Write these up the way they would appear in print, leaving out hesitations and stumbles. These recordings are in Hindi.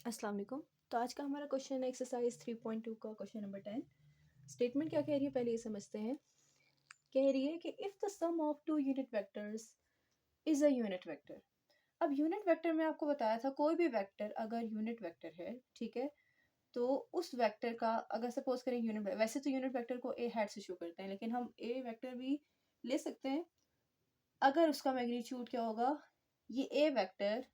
अस्सलाम वालेकुम। तो आज का हमारा क्वेश्चन है एक्सरसाइज 3.2 का क्वेश्चन नंबर 10। स्टेटमेंट क्या कह रही है पहले ये समझते हैं। कह रही है कि if the sum of two unit vectors is a unit vector. अब यूनिट वेक्टर में आपको बताया था कोई भी वेक्टर अगर यूनिट वेक्टर है, ठीक है, तो उस वेक्टर का अगर सपोज करें यूनिट, वैसे तो यूनिट वेक्टर को ए हैट से शो करते हैं लेकिन हम ए वेक्टर भी ले सकते हैं। अगर उसका मैग्नीट्यूड क्या होगा, ये ए वेक्टर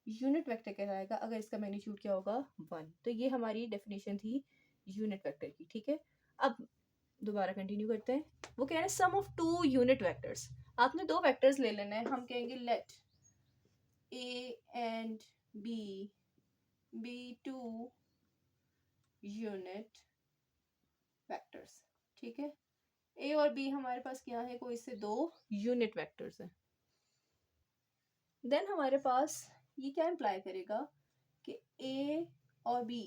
यूनिट वेक्टर कहलाएगा अगर इसका मैग्नीट्यूड क्या होगा 1। तो ये हमारी डेफिनेशन थी यूनिट वेक्टर की, ठीक है। अब दोबारा कंटिन्यू करते हैं। वो कह रहे हैं sum of two unit vectors. आपने दो वेक्टर्स ले लेना है, हम कहेंगे let A and B be two unit vectors, ठीक है। ए और बी हमारे पास क्या है, कोई से दो यूनिट वेक्टर्स हैं। देन हमारे पास ये क्या इम्प्लाई करेगा कि ए और बी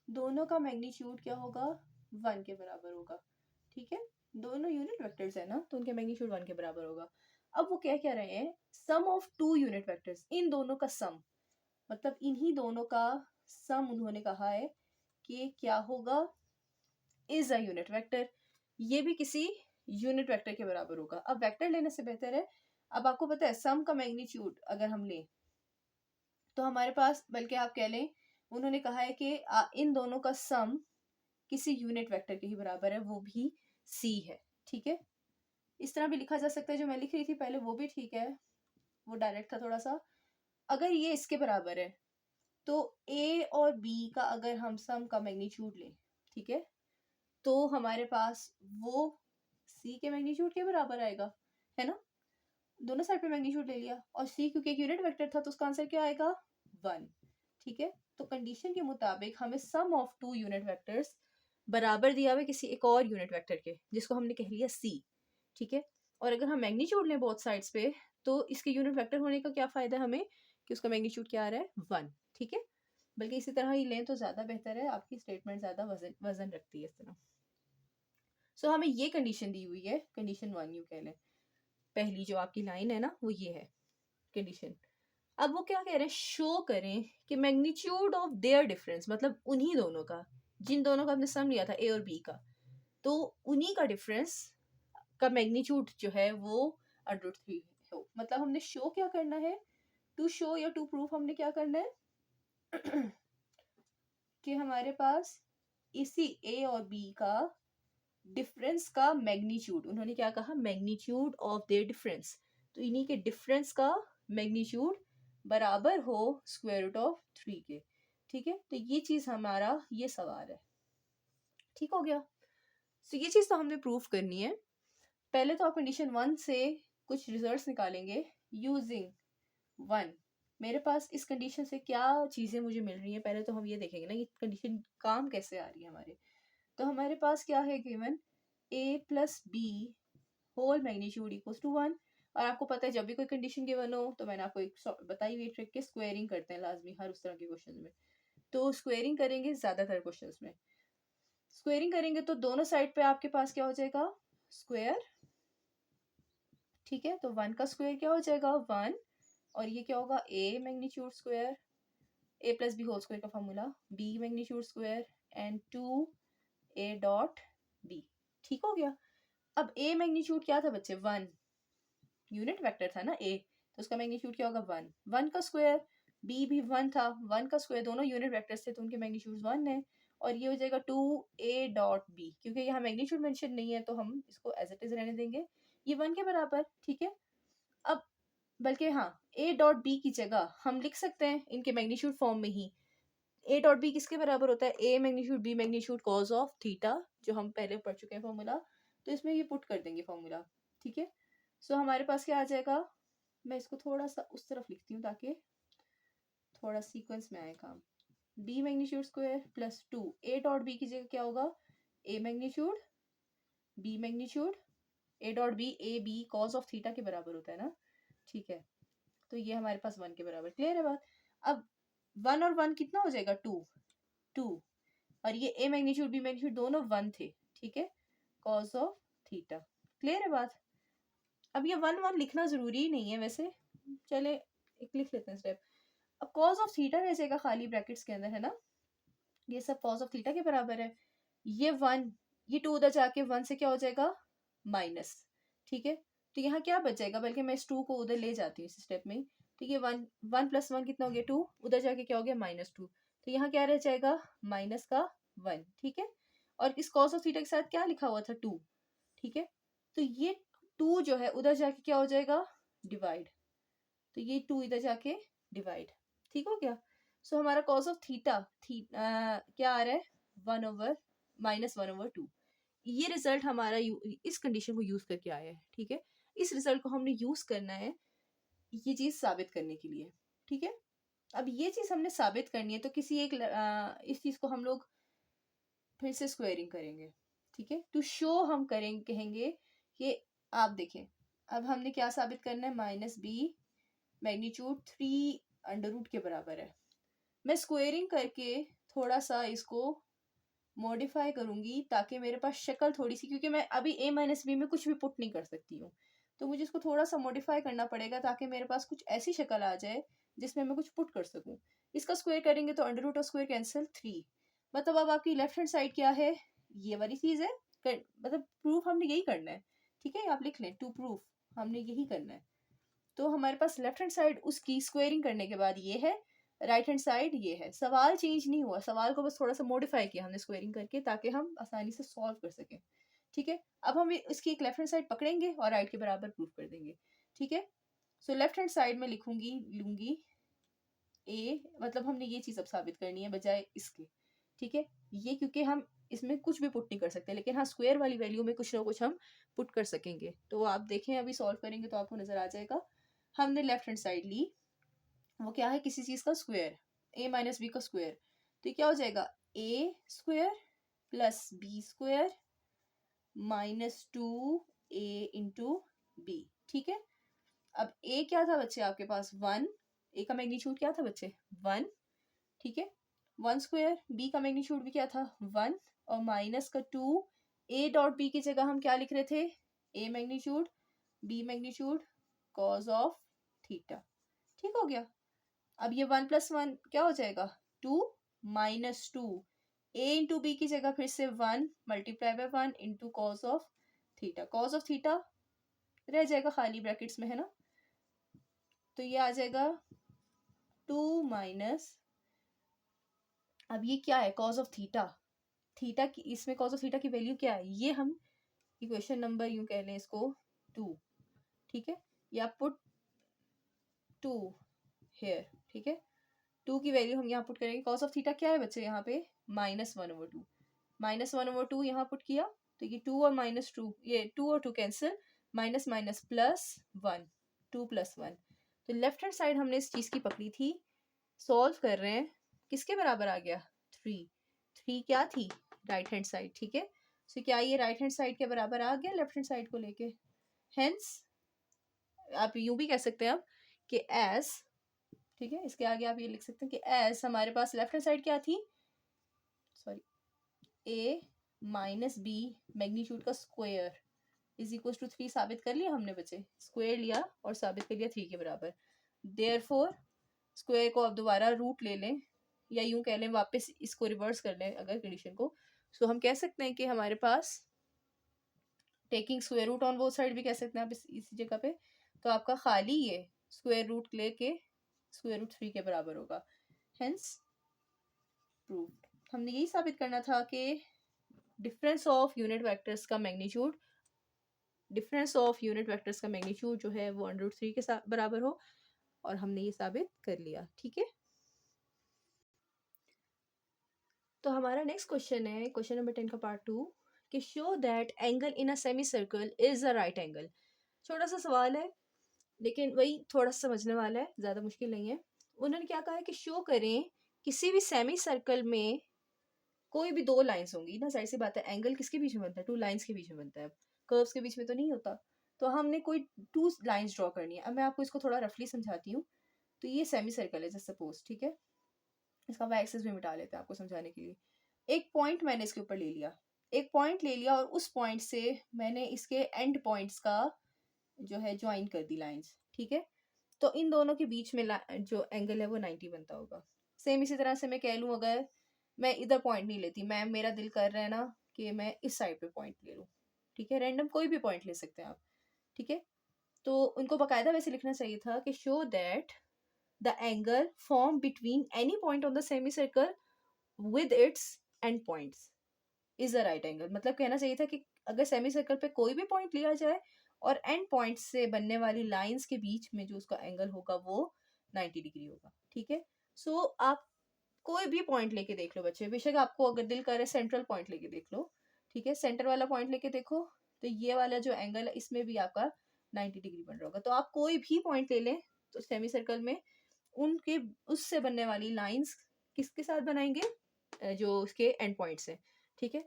दोनों का मैग्नीट्यूड क्या होगा, 1 के बराबर होगा, ठीक है। दोनों यूनिट वेक्टर्स है ना, तो उनके मैग्नीट्यूड 1 के बराबर होगा। अब वो क्या कह रहे हैं, sum of two unit vectors, इन दोनों का सम, मतलब इन्हीं दोनों का सम उन्होंने कहा है कि क्या होगा, इज अ यूनिट वेक्टर। ये भी किसी यूनिट वेक्टर के बराबर होगा। अब वेक्टर लेने से बेहतर है, अब आपको पता है सम का मैग्नीट्यूड अगर हम लें तो हमारे पास, बल्कि आप कह लें उन्होंने कहा है कि इन दोनों का सम किसी यूनिट वेक्टर के ही बराबर है, वो भी सी है, ठीक है। इस तरह भी लिखा जा सकता है, जो मैं लिख रही थी पहले वो भी ठीक है, वो डायरेक्ट था थोड़ा सा। अगर ये इसके बराबर है तो ए और बी का अगर हम सम का मैग्नीट्यूड लें, ठीक है, तो हमारे पास वो सी के मैग्नीट्यूड के बराबर आएगा, है ना। दोनों साइड पे मैग्नीट्यूड ले लिया और सी क्योंकि एक यूनिट वेक्टर था तो उसका आंसर क्या आएगा, 1, ठीक है। तो कंडीशन के मुताबिक हमें सम ऑफ टू यूनिट वेक्टर्स बराबर दिया हुआ किसी एक और यूनिट वेक्टर के, जिसको हमने कह लिया सी, ठीक है। और अगर हम मैग्नीट्यूड लें बोथ साइड्स पे तो इसके यूनिट वेक्टर होने का क्या फायदा हमें कि उसका मैग्नीट्यूड क्या आ रहा है, 1, ठीक है। बल्कि इसी तरह ही लें तो ज्यादा बेहतर है, आपकी स्टेटमेंट ज्यादा वजन वजन रखती है इस तरह। सो हमें ये कंडीशन दी हुई है, कंडीशन 1 यू कह लें, पहली जो आपकी लाइन है ना वो ये है कंडीशन। अब वो क्या कह रहे हैं, शो करें कि मैग्नीट्यूड ऑफ देयर डिफरेंस, मतलब उन्हीं दोनों का, जिन दोनों का हमने सम लिया था ए और बी का, तो उन्हीं का डिफरेंस का मैग्नीट्यूड जो है वो √3 हो। मतलब हमने शो क्या करना है, टू शो या टू प्रूफ हमने क्या करना है कि हमारे पास इसी ए और बी का डिफरेंस का मैग्नीट्यूड, उन्होंने क्या कहा, मैग्नीट्यूड ऑफ देयर डिफरेंस, तो इन्हीं के डिफरेंस का मैग्नीट्यूड बराबर हो √3 के, ठीक है। तो ये चीज हमारा ये सवाल है, ठीक हो गया। तो ये चीज तो हमने प्रूफ करनी है। पहले तो आप कंडीशन 1 से कुछ रिजल्ट्स निकालेंगे यूजिंग 1। मेरे पास इस कंडीशन से क्या चीजें मुझे मिल रही हैं, पहले तो हम ये देखेंगे ना ये कंडीशन काम कैसे आ रही है हमारे। तो हमारे पास क्या है given, a plus B whole magnitude equals to 1। और आपको पता है जब भी कोई कंडीशन गिवन हो तो मैंने आपको एक बताई हुई ट्रिक के स्क्वेयरिंग करते हैं लाजमी हर उस तरह के क्वेश्चन में। तो स्क्वेयरिंग करेंगे ज्यादातर क्वेश्चंस में, स्क्वेयरिंग करेंगे तो दोनों साइड पे आपके पास क्या हो जाएगा, स्क्वेयर, ठीक है। तो 1 का स्क्वेयर क्या हो जाएगा, 1, और ये क्या होगा, a magnitude square, a plus B whole square का formula, b magnitude square and 2a dot b, ठीक हो गया। अब a मैग्नीट्यूड क्या था बच्चे, 1, यूनिट वेक्टर था ना a, तो उसका मैग्नीट्यूड क्या होगा, 1, 1 का स्क्वायर, b भी 1 था, 1 का स्क्वायर, दोनों यूनिट वेक्टर्स थे तो उनके मैग्नीट्यूड 1 है। और ये हो जाएगा 2a डॉट b, क्योंकि यहाँ मैग्नीट्यूड मेंशन नहीं है तो हम इसको एज इट इज रहने देंगे, ये 1 के बराबर, ठीक है। अब बल्कि हाँ, a डॉट b की जगह हम लिख सकते हैं इनके मैग्नीट्यूड फॉर्म में ही। a डॉट b किसके बराबर होता है, a magnitude b magnitude cos of theta, जो हम पहले पढ़ चुके हैं फॉर्मूला, तो इसमें ये पुट कर देंगे फॉर्मूला, ठीक है। सो हमारे पास क्या आ जाएगा, मैं इसको थोड़ा सा उस तरफ लिखती हूँ ताकि थोड़ा सीक्वेंस में आए काम। b magnitude square plus 2 a dot b की जगह क्या होगा, a magnitude b magnitude, a dot b a b cos of theta के बराबर होता है ना, ठीक है। तो ये हमारे पास 1 के बराबर, क्लियर है बात। अब 1 और 1 कितना हो जाएगा, 2, 2, और ये a मैग्नीट्यूड b मैग्नीट्यूड दोनों 1 थे, ठीक है, कॉस ऑफ थीटा, क्लियर है बात। अब ये 1 1 लिखना जरूरी नहीं है वैसे, चले एक लिख लेते हैं स्टेप। अब कॉस ऑफ थीटा रह जाएगा खाली ब्रैकेट्स के अंदर, है ना, ये सब कॉस ऑफ थीटा के बराबर है। ये 1, ये 2 उधर जाके 1 से क्या हो जाएगा माइनस, ठीक है। तो यहाँ क्या बच जाएगा, बल्कि मैं इस 2 को उधर ले जाती हूँ इस स्टेप में, ठीक है। 1 1 + 1 कितना हो गया 2, उधर जाके क्या हो गया -2, तो यहाँ क्या रह जाएगा माइनस का 1, ठीक है। और इस कॉस ऑफ थीटा के साथ क्या लिखा हुआ था 2, ठीक है। तो ये 2 जो है उधर जाके क्या हो जाएगा डिवाइड, तो ये 2 इधर जाके डिवाइड, ठीक हो गया। सो हमारा कॉस ऑफ थीटा क्या आ रहा है 1/-2। ये रिजल्ट हमारा इस कंडीशन को यूज करके आया है, ठीक है। इस रिजल्ट को हमने यूज करना है ये चीज साबित करने के लिए, ठीक है। अब ये चीज हमने साबित करनी है तो किसी एक इस चीज को हम लोग फिर से स्क्वायरिंग करेंगे, ठीक है। टू शो हम करेंगे, कहेंगे कि आप देखें अब हमने क्या साबित करना है, -b मैग्नीट्यूड 3 √ के बराबर है। मैं स्क्वेयरिंग करके थोड़ा सा इसको मॉडिफाई करूंगी ताकि मेरे पास शक्ल थोड़ी सी, क्योंकि मैं अभी a - b में कुछ भी पुट नहीं कर सकती हूँ, तो मुझे इसको थोड़ा सा मॉडिफाई करना पड़ेगा ताकि मेरे पास कुछ ऐसी शक्ल आ जाए जिसमें मैं कुछ पुट कर सकूं। इसका स्क्वायर करेंगे तो √ और स्क्वायर कैंसिल 3, मतलब अब आपकी लेफ्ट हैंड साइड क्या है, ये वाली चीज है, मतलब प्रूफ हमने यही करना है, ठीक है। आप लिख लें टू प्रूफ हमने यही करना है। तो हमारे पास लेफ्ट हैंड साइड उसकी स्क्वेयरिंग करने के बाद ये है, राइट हैंड साइड ये है। सवाल चेंज नहीं हुआ, सवाल को बस थोड़ा सा मॉडिफाई किया हमने स्क्वेयरिंग करके ताकि हम आसानी से सॉल्व कर सकें, ठीक है। अब हम इसकी एक लेफ्ट हैंड साइड पकड़ेंगे और राइट के बराबर प्रूफ कर देंगे, ठीक है। सो लेफ्ट हैंड साइड में लूंगी a, मतलब हमने ये चीज अब साबित करनी है बजाय इसके, ठीक है। ये क्योंकि हम इसमें कुछ भी पुट नहीं कर सकते, लेकिन हाँ स्क्वायर वाली वैल्यू में कुछ ना कुछ हम पुट कर सकेंगे। तो आप देखें अभी सॉल्व करेंगे तो आपको नजर आ जाएगा। हमने लेफ्ट हैंड साइड ली, वो क्या है किसी चीज का स्क्वायर, a - b का स्क्वायर, तो ये क्या हो जाएगा a² + b² -2a × b, ठीक है। अब a क्या था बच्चे आपके पास 1, a का मैग्नीट्यूड क्या था बच्चे 1, ठीक है। 1², b का मैग्नीट्यूड भी क्या था 1, और माइनस का 2, a.b की जगह हम क्या लिख रहे थे a magnitude b magnitude cos of theta, ठीक हो गया। अब ये 1 + 1 क्या हो जाएगा 2 -2, a × b की जगह फिर से 1 × 1 × cos of theta, cos of theta रह जाएगा खाली ब्रैकेट्स में, है ना। तो ये आ जाएगा 2 अब ये क्या है cos ऑफ थीटा, थीटा की इसमें cos ऑफ थीटा की वैल्यू क्या है, ये हम इक्वेशन नंबर यूं कह लें इसको 2, ठीक है। या पुट 2 हेयर, ठीक है। 2 की वैल्यू हम यहाँ पुट करेंगे। cos ऑफ थीटा क्या है बच्चे यहाँ पे -1/2, -1/2 यहाँ पुट किया तो ये 2 और -2, ये 2 और 2 कैंसिल, माइनस माइनस +1, 2 + 1। तो लेफ्ट हैंड साइड हमने इस चीज की पकड़ी थी, सॉल्व कर रहे हैं, किसके बराबर आ गया 3, 3 क्या थी राइट हैंड साइड, ठीक है। सो क्या ये राइट हैंड साइड के बराबर आ गया लेफ्ट हैंड साइड को लेके, हेंस आप यूं भी कह सकते हैं अब कि एस, ठीक है, इसके आगे आप ये लिख सकते हैं कि एस हमारे पास लेफ्ट हैंड साइड क्या थी, सॉरी a - b मैग्नीट्यूड का स्क्वायर = 3 साबित कर लिया हमने बच्चे, स्क्वायर लिया और साबित कर लिया 3 के बराबर। देयरफॉर स्क्वायर को अब दोबारा रूट ले लें या यूं कह लें वापस इसको रिवर्स कर लें अगर कंडीशन को, सो हम कह सकते हैं कि हमारे पास taking square root on both side भी कह सकते हैं आप इसी जगह पे, तो आपका खाली ये स्क्वायर रूट लेके √3 के बराबर होगा, हेंस प्रूव्ड। हमने यही साबित करना था कि डिफरेंस ऑफ यूनिट वेक्टर्स का मैग्नीट्यूड जो है वो √3 के बराबर हो, और हमने ये साबित कर लिया, ठीक है। तो हमारा नेक्स्ट क्वेश्चन है क्वेश्चन नंबर 10 का पार्ट 2 कि show that angle in a semi circle is a right angle. छोटा सा सवाल है लेकिन वही थोड़ा सा समझने वाला है, ज़्यादा मुश्किल नहीं है। उन्होंने क्या कहा है कि शो करें किसी भी सेमी सर्कल में कोई भी 2 लाइंस होंगी ना, जाहिर सी बात है एंगल किसके बीच में बनता है 2 लाइंस के बीच में बनता है, कर्व्स के बीच में तो नहीं होता। तो हमने कोई 2 लाइंस ड्रॉ करनी है। अब मैं आपको इसको थोड़ा रफली समझाती हूँ। तो ये सेमी सर्कल है जस्ट सपोज, ठीक है। इसका वाई एक्सिस भी मिटा लेते हैं आपको समझाने के लिए। एक पॉइंट मैंने इसके ऊपर ले लिया, एक पॉइंट ले लिया और उस पॉइंट से मैंने इसके एंड पॉइंट्स का जो है ज्वाइन कर दी लाइंस, ठीक है। तो इन दोनों के बीच में जो एंगल है वो 90 बनता होगा। सेम इसी तरह से मैं कह लूँ, अगर मैं इधर पॉइंट नहीं लेती, मेरा दिल कर रहा है ना कि मैं इस साइड पे पॉइंट ले लूँ, ठीक है, रैंडम कोई भी पॉइंट ले सकते हैं आप, ठीक है। तो उनको बाकायदा वैसे लिखना चाहिए था कि show that the angle form between any point on the semi circle with its and points is the right angle. मतलब कहना चाहिए था कि अगर सेमी सर्कल पे कोई भी पॉइंट लिया जाए और एंड पॉइंट से बनने वाली लाइंस के बीच में जो उसका एंगल होगा वो 90 डिग्री होगा, ठीक है। सो आप कोई भी पॉइंट लेके देख लो बच्चे, बेशक आपको अगर दिल करे सेंट्रल पॉइंट लेके देख लो, ठीक है, सेंटर वाला पॉइंट लेके देखो, तो ये वाला जो एंगल है इसमें भी आपका 90 डिग्री बन रहा होगा। तो आप कोई भी पॉइंट ले लें तो सेमी सर्कल में उनके उससे बनने वाली लाइंस किसके साथ बनाएंगे, जो उसके एंड पॉइंट्स हैं, ठीक है।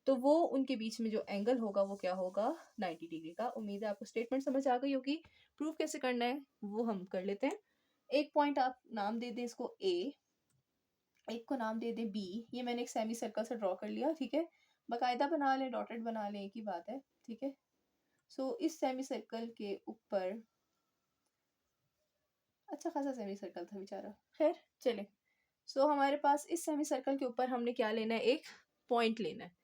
तो वो उनके बीच में जो एंगल होगा वो क्या होगा, 90 डिग्री का। उम्मीद है आपको स्टेटमेंट समझ आ गई होगी। प्रूफ कैसे करना है वो हम कर लेते हैं। एक पॉइंट आप नाम दे दें इसको ए, एक को नाम दे दें बी। ये मैंने एक सेमी सर्कल से ड्रॉ कर लिया, ठीक है, बाकायदा बना लें, डॉटेड बना लें, एक ही बात है, ठीक है। सो इस सेमी सर्कल के ऊपर, अच्छा खासा सेमी सर्कल था बेचारा, खैर चले। सो हमारे पास इस सेमी सर्कल के ऊपर हमने क्या लेना है, एक पॉइंट लेना है।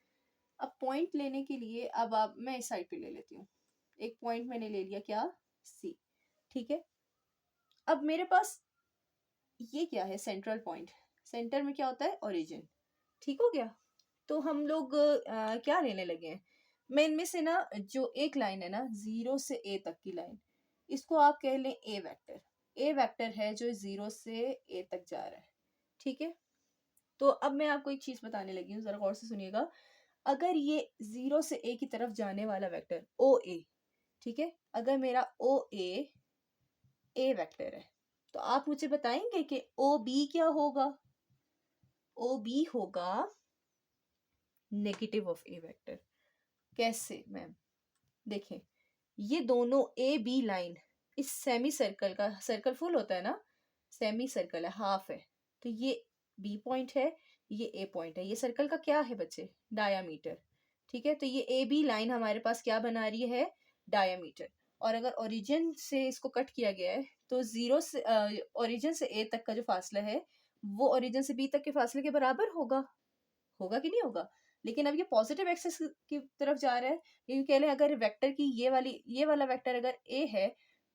अब पॉइंट लेने के लिए अब आप, मैं इस साइड पे ले लेती हूँ, एक पॉइंट मैंने ले लिया, क्या, सी, ठीक है। अब मेरे पास ये क्या है, सेंट्रल पॉइंट। सेंटर में क्या होता है, ओरिजिन, ठीक हो गया। तो हम लोग क्या लेने लगे हैं, मैं इनमें से ना जो एक लाइन है ना 0 से ए तक की लाइन, इसको आप कह लें ए वेक्टर। ए वेक्टर है जो 0 से ए तक जा रहा है, ठीक है। तो अब मैं आपको एक चीज बताने लगी हूँ, जरा गौर से सुनिएगा। अगर ये 0 से ए की तरफ जाने वाला वेक्टर ओ ए, ठीक है, अगर मेरा ओ ए वेक्टर है, तो आप मुझे बताएंगे कि ओ बी क्या होगा। ओ बी होगा नेगेटिव ऑफ ए वेक्टर। कैसे मैम, देखें, ये दोनों ए बी लाइन इस सेमी सर्कल का, सर्कल फुल होता है ना, सेमी सर्कल है, हाफ है, तो ये बी पॉइंट है, ये ए पॉइंट है, ये सर्कल का क्या है बच्चे, डायामीटर, ठीक है। तो ये ए बी लाइन हमारे पास क्या बना रही है, डायामीटर। और अगर ओरिजिन से इसको कट किया गया है तो 0 से ओरिजिन से ए तक का जो फासला है वो ओरिजिन से बी तक के फासले के बराबर होगा, होगा कि नहीं होगा। लेकिन अब ये पॉजिटिव एक्सिस की तरफ जा रहा है, क्योंकि कह लें अगर वेक्टर की ये वाला वेक्टर अगर ए है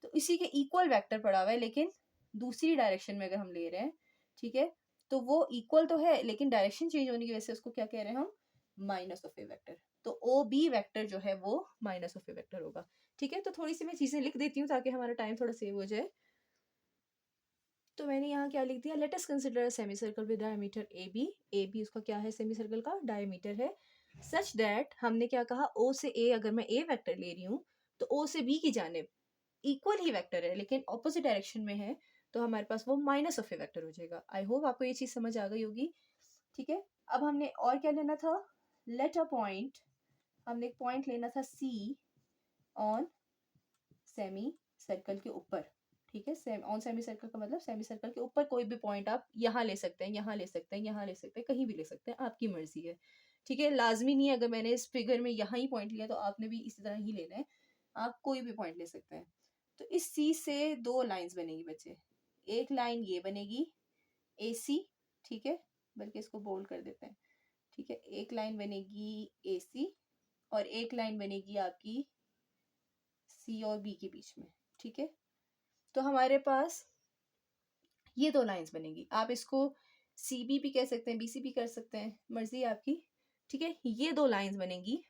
तो इसी के इक्वल वेक्टर पड़ा हुआ है, लेकिन दूसरी डायरेक्शन में अगर हम ले रहे हैं, ठीक है, तो वो इक्वल तो है लेकिन डायरेक्शन चेंज होने की वजह से उसको क्या कह रहे हैं हम, माइनस ऑफ ए वेक्टर। तो ओ बी वेक्टर जो है वो माइनस ऑफ ए वेक्टर होगा, ठीक है। तो थोड़ी सी मैं चीजें लिख देती हूँ ताकि हमारा टाइम थोड़ा सेव हो जाए। तो मैंने यहाँ क्या लिख दिया, let us consider semi circle with diameter A B उसका क्या है, सेमी सर्कल का डायमीटर है, सच दैट हमने क्या कहा, ओ से ए अगर मैं ए वेक्टर ले रही हूँ तो ओ से बी की जानिब इक्वल ही वेक्टर है लेकिन ऑपोजिट डायरेक्शन में है, तो हमारे पास वो माइनस ऑफ ए वेक्टर हो जाएगा। आई होप आपको ये चीज समझ आ गई होगी, ठीक है। अब हमने और क्या लेना था, लेट अ पॉइंट, हमने एक पॉइंट लेना था सी ऑन सेमी सर्कल के ऊपर, ठीक है। ऑन सेमी सर्कल का मतलब सेमी सर्कल के ऊपर कोई भी पॉइंट आप यहाँ ले सकते हैं, यहाँ ले सकते हैं, यहाँ ले सकते हैं, कहीं भी ले सकते हैं, आपकी मर्जी है, ठीक है। लाजमी नहीं है अगर मैंने इस फिगर में यहाँ ही पॉइंट लिया तो आपने भी इसी तरह ही लेना है, आप कोई भी पॉइंट ले सकते हैं। तो इस सी से दो लाइंस बनेगी बच्चे, एक लाइन ये बनेगी ए सी, ठीक है, बल्कि इसको बोल्ड कर देते हैं, ठीक है। एक लाइन बनेगी ए सी और एक लाइन बनेगी आपकी सी और बी के बीच में, ठीक है। तो हमारे पास ये दो लाइंस बनेगी, आप इसको सी बी भी कह सकते हैं, बी सी भी कर सकते हैं, मर्जी आपकी, ठीक है। ये दो लाइंस बनेगी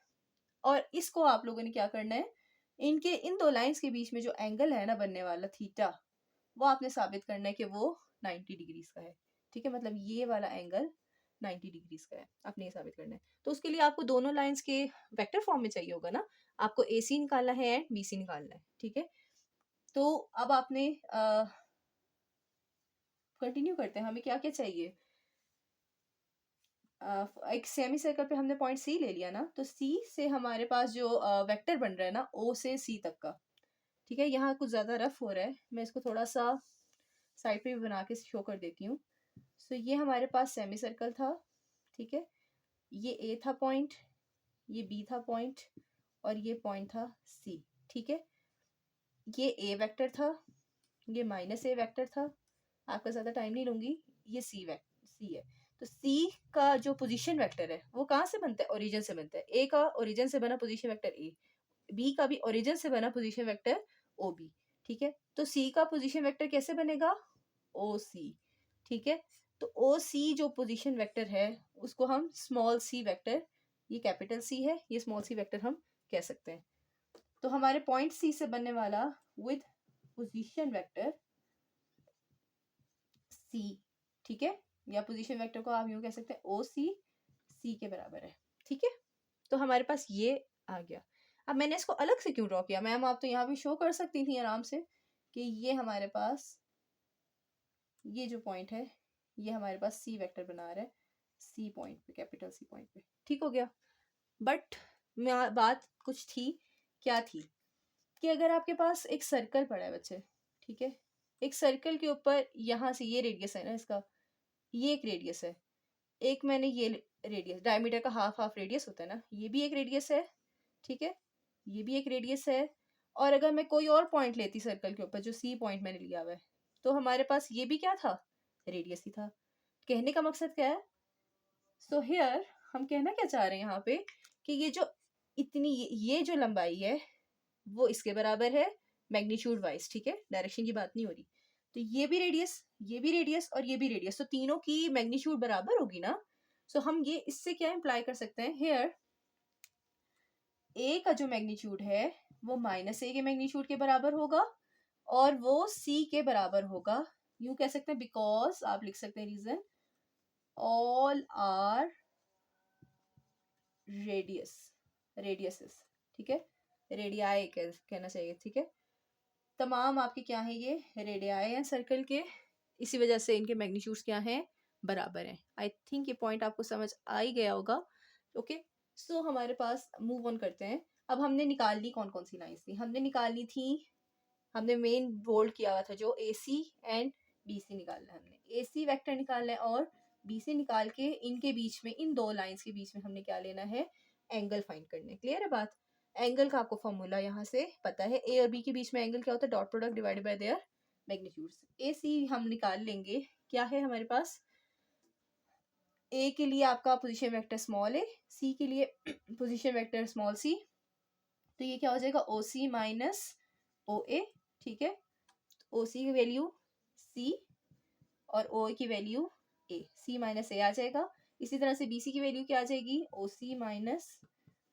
और इसको आप लोगों ने क्या करना है, इनके इन दो लाइंस के बीच में जो एंगल है ना बनने वाला थीटा, वो आपने साबित करना है कि वो 90 डिग्रीज का है, ठीक है। मतलब ये वाला एंगल 90 डिग्रीज का है, आपने ये साबित करना है। तो उसके लिए आपको दोनों लाइंस के वेक्टर फॉर्म में चाहिए होगा ना, आपको ए सी निकालना है एंड बी सी निकालना है, ठीक है। तो अब आपने कंटिन्यू करते हैं, हमें क्या क्या चाहिए। एक सेमी सर्कल पे हमने पॉइंट सी ले लिया ना, तो सी से हमारे पास जो वेक्टर बन रहा है ना ओ से सी तक का, ठीक है। यहाँ कुछ ज़्यादा रफ हो रहा है, मैं इसको थोड़ा सा साइड पे भी बना के शो कर देती हूँ। सो ये हमारे पास सेमी सर्कल था, ठीक है, ये ए था पॉइंट, ये बी था पॉइंट और ये पॉइंट था सी, ठीक है। ये ए वेक्टर था, ये माइनस ए वेक्टर था, आपका ज़्यादा टाइम नहीं लूँगी, ये सी है। तो सी का जो पोजीशन वेक्टर है वो कहाँ से बनता है, ओरिजिन से बनता है। ए का ओरिजिन से बना पोजीशन वेक्टर ए, बी का भी ओरिजिन से बना पोजीशन वेक्टर ओ बी, ठीक है। तो सी का पोजीशन वेक्टर कैसे बनेगा, ओ सी, ठीक है। तो ओ सी जो पोजीशन वेक्टर है उसको हम स्मॉल सी वेक्टर, ये कैपिटल सी है, ये स्मॉल सी वेक्टर हम कह सकते हैं। तो हमारे पॉइंट सी से बनने वाला विद पोजीशन वेक्टर सी, ठीक है, या पोजीशन वेक्टर को आप यूं कह सकते हैं ओ सी, सी के बराबर है, ठीक है। तो हमारे पास ये आ गया। अब मैंने इसको अलग से क्यों ड्रॉ किया, मैम आप तो यहाँ भी शो कर सकती थी आराम से कि ये हमारे पास ये जो पॉइंट है ये हमारे पास सी वेक्टर बना रहा है, सी पॉइंट पे, कैपिटल सी पॉइंट पे, ठीक हो गया। बट बात कुछ थी, क्या थी कि अगर आपके पास एक सर्कल पड़ा है बच्चे, ठीक है, एक सर्कल के ऊपर यहाँ से ये रेडियस है ना इसका, ये एक रेडियस है, एक मैंने ये रेडियस, डायमीटर का हाफ हाफ रेडियस होता है ना, ये भी एक रेडियस है, ठीक है, ये भी एक रेडियस है। और अगर मैं कोई और पॉइंट लेती सर्कल के ऊपर जो सी पॉइंट मैंने लिया हुआ है, तो हमारे पास ये भी क्या था, रेडियस ही था। कहने का मकसद क्या है, सो हियर हम कहना क्या चाह रहे हैं यहाँ पे कि ये जो इतनी ये जो लंबाई है वो इसके बराबर है मैग्नीट्यूड वाइज, ठीक है, डायरेक्शन की बात नहीं हो रही। तो ये भी रेडियस, ये भी रेडियस और ये भी रेडियस, तो तीनों की मैग्नीट्यूड बराबर होगी ना। सो हम ये इससे क्या इंप्लाई कर सकते हैं, हियर ए का जो मैग्नीट्यूड है वो माइनस ए के मैग्नीट्यूड के बराबर होगा और वो सी के बराबर होगा। यूं कह सकते हैं बिकॉज, आप लिख सकते हैं reason, all are radius, radiuses, ठीक है, रेडियाई कहना चाहिए, ठीक है, तमाम आपके क्या है ये रेडियाई हैं सर्कल के, इसी वजह से इनके मैग्नीट्यूड्स क्या हैं, बराबर हैं। आई थिंक ये पॉइंट आपको समझ आ ही गया होगा। ओके, सो हमारे पास मूव ऑन करते हैं। अब हमने निकाल ली कौन कौन सी लाइंस थी, हमने निकालनी थी, हमने मेन बोल्ड किया हुआ था जो ए सी एंड बी सी निकालना है, हमने ए सी वैक्टर निकालना है और बी सी निकाल के इनके बीच में, इन दो लाइंस के बीच में हमने क्या लेना है, एंगल फाइंड करने। क्लियर है बात, एंगल का आपको फॉर्मूला यहाँ से पता है, ए और बी के बीच में एंगल क्या होता है, dot product divided by their magnitudes. A C हम निकाल लेंगे, क्या है हमारे पास, ए के लिए आपका पोजीशन वेक्टर स्मॉल ए, सी के लिए पोजीशन वेक्टर स्मॉल सी, तो ये क्या हो जाएगा ओ सी माइनस ओ ए, ठीक है, ओ सी की वैल्यू सी और ओ की वैल्यू ए, सी माइनस ए आ जाएगा। इसी तरह से बी सी की वैल्यू क्या आ जाएगी, ओ सी माइनस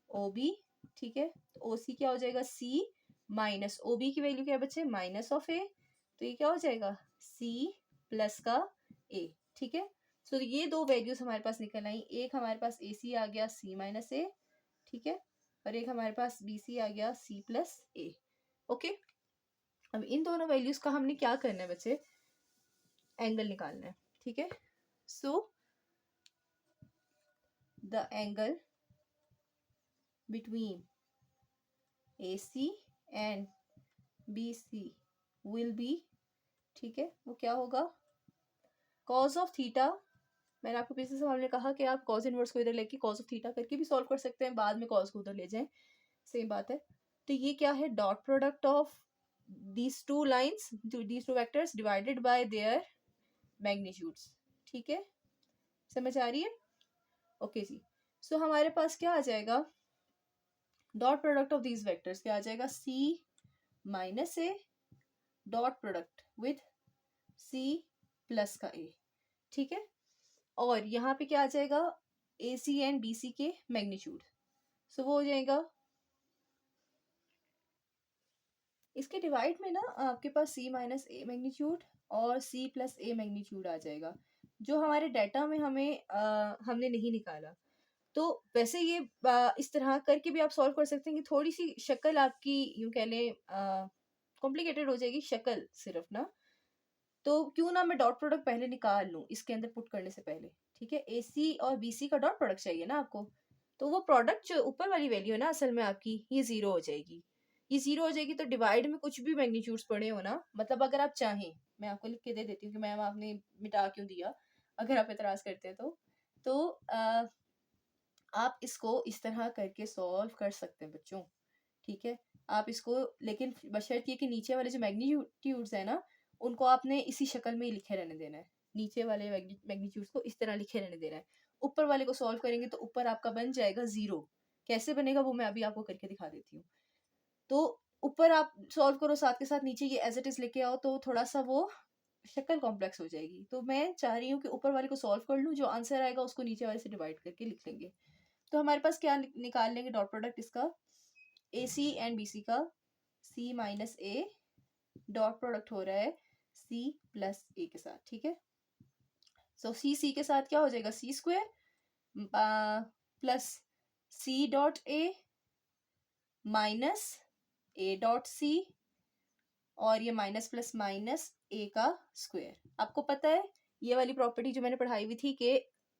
ओ बी, ठीक है, तो ओ सी क्या हो जाएगा, सी माइनस ओ बी की वैल्यू क्या है बच्चे, माइनस ऑफ ए, तो ये क्या हो जाएगा, सी प्लस का ए, ठीक है। सो ये दो वैल्यूज हमारे पास निकल आई, एक हमारे पास ए सी आ गया सी माइनस ए, ठीक है, और एक हमारे पास बी सी आ गया सी प्लस ए। ओके, अब इन दोनों वैल्यूज का हमने क्या करना है बच्चे, एंगल निकालना है, ठीक है। So the angle between AC and BC will be, ठीक है, वो क्या होगा, कॉज ऑफ थीटा। मैंने आपको पिछले सवाल में कहा कि आप कॉज इनवर्स को इधर लेके कॉज ऑफ थीटा करके भी सॉल्व कर सकते हैं, बाद में कॉज को उधर ले जाएं, सेम बात है। तो ये क्या है, dot product of these two lines, these two vectors divided by their magnitudes, ठीक है, समझ आ रही है। ओके जी, सो हमारे पास क्या आ जाएगा, dot product of these vectors क्या आ जाएगा, C minus A dot product with C plus का ए, ठीक है, और यहाँ पे क्या आ जाएगा, ए सी एंड बी सी के मैग्नीट्यूड, सो वो हो जाएगा, इसके डिवाइड में ना आपके पास सी माइनस ए मैग्नीट्यूड और सी प्लस ए मैग्नीट्यूड आ जाएगा, जो हमारे डाटा में हमने नहीं निकाला। तो वैसे ये इस तरह करके भी आप सॉल्व कर सकते हैं कि थोड़ी सी शक्ल आपकी यूं कह लें कॉम्प्लिकेटेड हो जाएगी शक्ल सिर्फ ना, तो क्यों ना मैं डॉट प्रोडक्ट पहले निकाल लूँ इसके अंदर पुट करने से पहले, ठीक है, ए सी और बी सी का डॉट प्रोडक्ट चाहिए ना आपको, तो वो प्रोडक्ट जो ऊपर वाली वैल्यू है ना असल में आपकी, ये जीरो हो जाएगी, ये जीरो हो जाएगी। तो डिवाइड में कुछ भी मैग्नीट्यूड्स पड़े हो ना, मतलब अगर आप चाहें, मैं आपको लिख के दे देती हूँ कि मैम आपने मिटा क्यों दिया, अगर आप एतराज करते हैं तो आप इसको इस तरह करके सॉल्व कर सकते हैं बच्चों, ठीक है, आप इसको, लेकिन बशर्ते कि नीचे वाले जो मैग्नीट्यूड्स है ना उनको आपने इसी शक्ल में लिखे रहने देना है, नीचे वाले मैग्नीट्यूड्स को इस तरह लिखे रहने देना है। ऊपर वाले को सॉल्व करेंगे तो ऊपर आपका बन जाएगा 0। कैसे बनेगा वो मैं अभी आपको करके दिखा देती हूँ। तो ऊपर आप सॉल्व करो, साथ के साथ नीचे ये एज इट इज लेके आओ, तो थोड़ा सा वो शक्ल कॉम्प्लेक्स हो जाएगी। तो मैं चाह रही हूँ कि ऊपर वाले को सॉल्व कर लूँ, जो आंसर आएगा उसको नीचे वाले से डिवाइड करके लिख लेंगे। तो हमारे पास क्या निकाल लेंगे डॉट प्रोडक्ट इसका, ए सी एंड बी सी का, सी माइनस ए डॉट प्रोडक्ट हो रहा है सी प्लस ए के साथ, ठीक है। सो सी के साथ क्या हो जाएगा, C square plus C dot A minus A dot C, और ये माइनस प्लस माइनस ए का स्क्वायर। आपको पता है ये वाली प्रॉपर्टी जो मैंने पढ़ाई हुई थी कि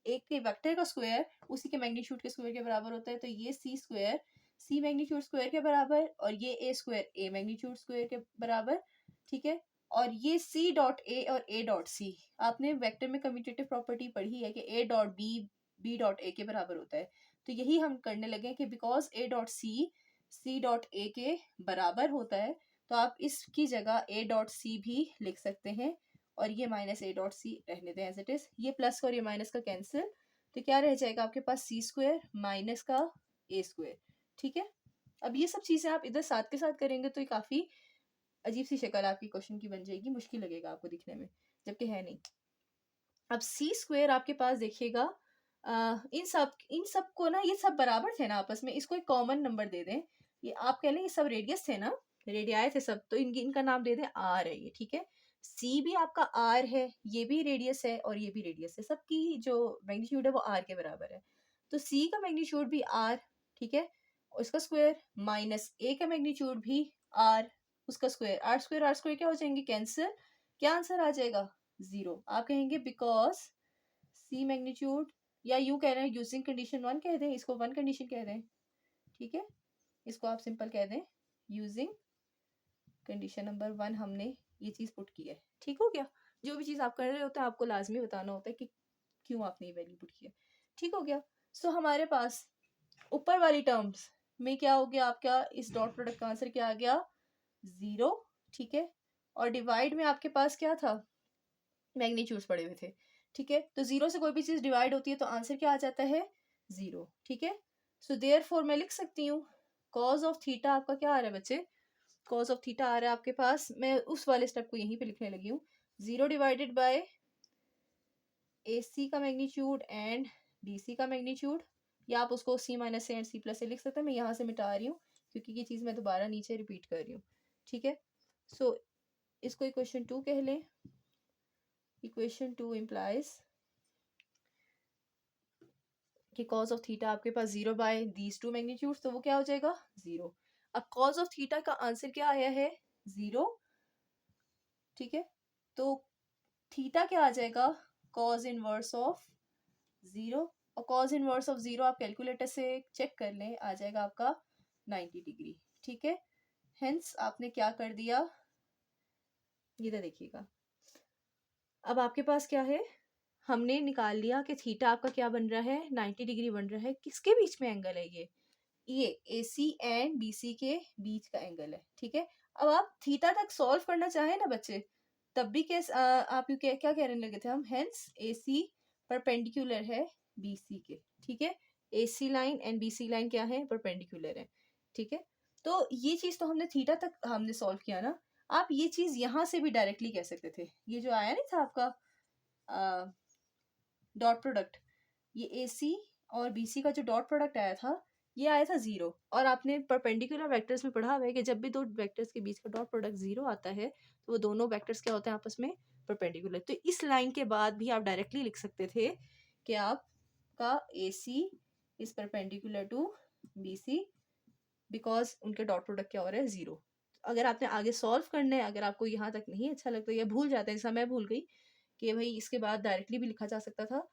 एक के वेक्टर का स्क्वायर उसी के मैग्नीट्यूड के स्क्वायर के बराबर होता है। तो ये सी स्क्वायर सी मैग्नीट्यूड स्क्वायर के बराबर, और ये ए स्क्वायर ए मैग्नीट्यूड स्क्वायर के बराबर, ठीक है। और ये सी डॉट ए और ए डॉट सी, आपने वेक्टर में कम्यूटेटिव प्रॉपर्टी पढ़ी है कि A dot B B dot A के बराबर होता है। तो यही हम करने लगे कि because A dot C dot A के बराबर होता है, तो आप इसकी जगह ए डॉट सी भी लिख सकते हैं, और ये माइनस ए डॉट सी रहने दें एज इट इज। ये प्लस का और ये माइनस का कैंसिल, तो क्या रह जाएगा आपके पास सी स्क्वायर माइनस का ए स्क्वायर, ठीक है। अब ये सब चीजें आप इधर साथ के साथ करेंगे तो ये काफी अजीब सी शक्ल आपकी क्वेश्चन की बन जाएगी, मुश्किल लगेगा आपको दिखने में, जबकि है नहीं। अब सी स्क्वायर आपके पास देखिएगा, इन सब को ना, ये सब बराबर थे ना आपस में, इसको एक कॉमन नंबर दे दें। ये आप कह लें ये सब रेडियस थे ना, रेडियाई थे सब, तो इनका नाम दे दें आर है ये, ठीक है। सी भी आपका आर है, ये भी रेडियस है और ये भी रेडियस है, सबकी जो मैग्नीट्यूड है वो आर के बराबर है। तो सी का मैग्नीट्यूड भी आर, ठीक है, और इसका स्क्वायर माइनस ए का मैग्नीट्यूड भी आर, उसका स्क्वायर, आर स्क्वायर क्या हो जाएंगे कैंसिल, क्या आंसर आ जाएगा 0। आप कहेंगे बिकॉज सी मैग्नीट्यूड, या यू कह रहे हैं यूजिंग कंडीशन 1 कह दें, इसको 1 कंडीशन कह दें, ठीक है। इसको आप सिंपल कह दें यूजिंग कंडीशन नंबर 1 हमने ये चीज पुट की है, ठीक हो गया। जो भी चीज आप कर रहे होते हैं आपको लाजमी बताना होता है कि क्यों आपने ये वैल्यू पुट की है, ठीक हो गया। सो हमारे पास ऊपर वाली टर्म्स में क्या हो गया, आपका इस डॉट प्रोडक्ट का आंसर क्या आ गया 0, ठीक है। और डिवाइड में आपके पास क्या था, मैग्नीट्यूड्स पड़े हुए थे, ठीक है। तो 0 से कोई भी चीज डिवाइड होती है तो आंसर क्या आ जाता है 0, ठीक है। सो देयरफॉर मैं लिख सकती हूँ कॉज ऑफ थीटा आपका क्या आ रहा है बच्चे, कॉज ऑफ थीटा आ रहा है आपके पास, मैं उस वाले स्टेप को यहीं पे लिखने लगी हूँ, 0 डिवाइडेड बाय ए सी का मैग्नीट्यूड एंड बी सी का मैग्नीट्यूड, या आप उसको सी माइनस एंड सी प्लस से लिख सकते हैं। मैं यहाँ से मिटा रही हूँ क्योंकि ये चीज़ मैं दोबारा नीचे रिपीट कर रही हूँ, ठीक है। सो इसको इक्वेशन 2 कह लें। इक्वेशन 2 इम्प्लाइज कि कॉज ऑफ थीटा आपके पास 0 बाय दीज टू मैग्नीट्यूड्स, तो वो क्या हो जाएगा 0। अब कॉज ऑफ थीटा का आंसर क्या आया है 0, ठीक है। तो थीटा क्या आ जाएगा कॉज इनवर्स ऑफ 0, और कॉज इनवर्स ऑफ 0 आप कैलकुलेटर से चेक कर लें, आ जाएगा आपका 90 डिग्री, ठीक है। हेंस आपने क्या कर दिया, इधर देखिएगा। अब आपके पास क्या है, हमने निकाल लिया कि थीटा आपका क्या बन रहा है 90 डिग्री बन रहा है। किसके बीच में एंगल है ये ए सी एंड बी सी के बीच का एंगल है, ठीक है। अब आप थीटा तक सॉल्व करना चाहें ना बच्चे, तब भी आप क्या कहने लगे थे हम, हेंस ए सी परपेंडिकुलर है बी सी के, ठीक है। A C line and B C line क्या है परपेंडिकुलर है, ठीक है। तो ये चीज तो हमने थीटा तक हमने सॉल्व किया ना। आप ये चीज यहाँ से भी डायरेक्टली कह सकते थे, ये जो आया नहीं था आपका डॉट प्रोडक्ट, ये ए सी और बी सी का जो डॉट प्रोडक्ट आया था ये आया था 0, और आपने परपेंडिकुलर वेक्टर्स में पढ़ा हुआ है कि जब भी दो वेक्टर्स के बीच का डॉट प्रोडक्ट 0 आता है तो वो दोनों वेक्टर्स क्या होते हैं आपस में परपेंडिकुलर। तो इस लाइन के बाद भी आप डायरेक्टली लिख सकते थे कि आपका A C is perpendicular to B C because उनके डॉट प्रोडक्ट क्या हो रहा है 0। अगर आपने आगे सॉल्व करना है, अगर आपको यहाँ तक नहीं अच्छा लगता या भूल जाते हैं, जैसा मैं भूल गई कि भाई इसके बाद डायरेक्टली भी लिखा जा सकता था,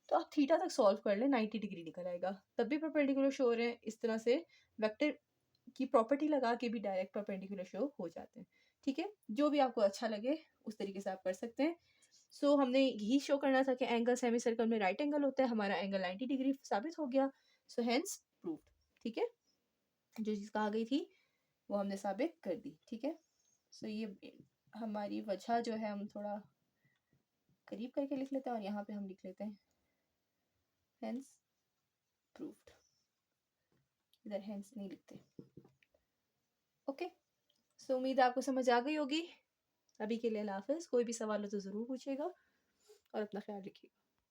तो आप थीटा तक सॉल्व कर ले 90 डिग्री निकल आएगा, तब भी परपेंडिकुलर शो हो रहे हैं। इस तरह से वेक्टर की प्रॉपर्टी लगा के भी डायरेक्ट परपेंडिकुलर शो हो जाते हैं, ठीक है। जो भी आपको अच्छा लगे उस तरीके से आप कर सकते हैं। सो हमने यही शो करना था कि एंगल सेमी सर्कल में राइट एंगल होता है, हमारा एंगल 90 डिग्री साबित हो गया। सो हेंस प्रूव्ड, ठीक है। जो चीज़ कहा गई थी वो हमने साबित कर दी, ठीक है। सो ये हमारी वजह जो है हम थोड़ा करीब करके लिख लेते हैं और यहाँ पे हम लिख लेते हैं हेंस प्रूव्ड, इधर हेंस नहीं लिखते। ओके, सो उम्मीद है आपको समझ आ गई होगी। अभी के लिए अल्लाह हाफ़िज़। कोई भी सवाल हो तो ज़रूर पूछिएगा और अपना ख्याल रखिएगा।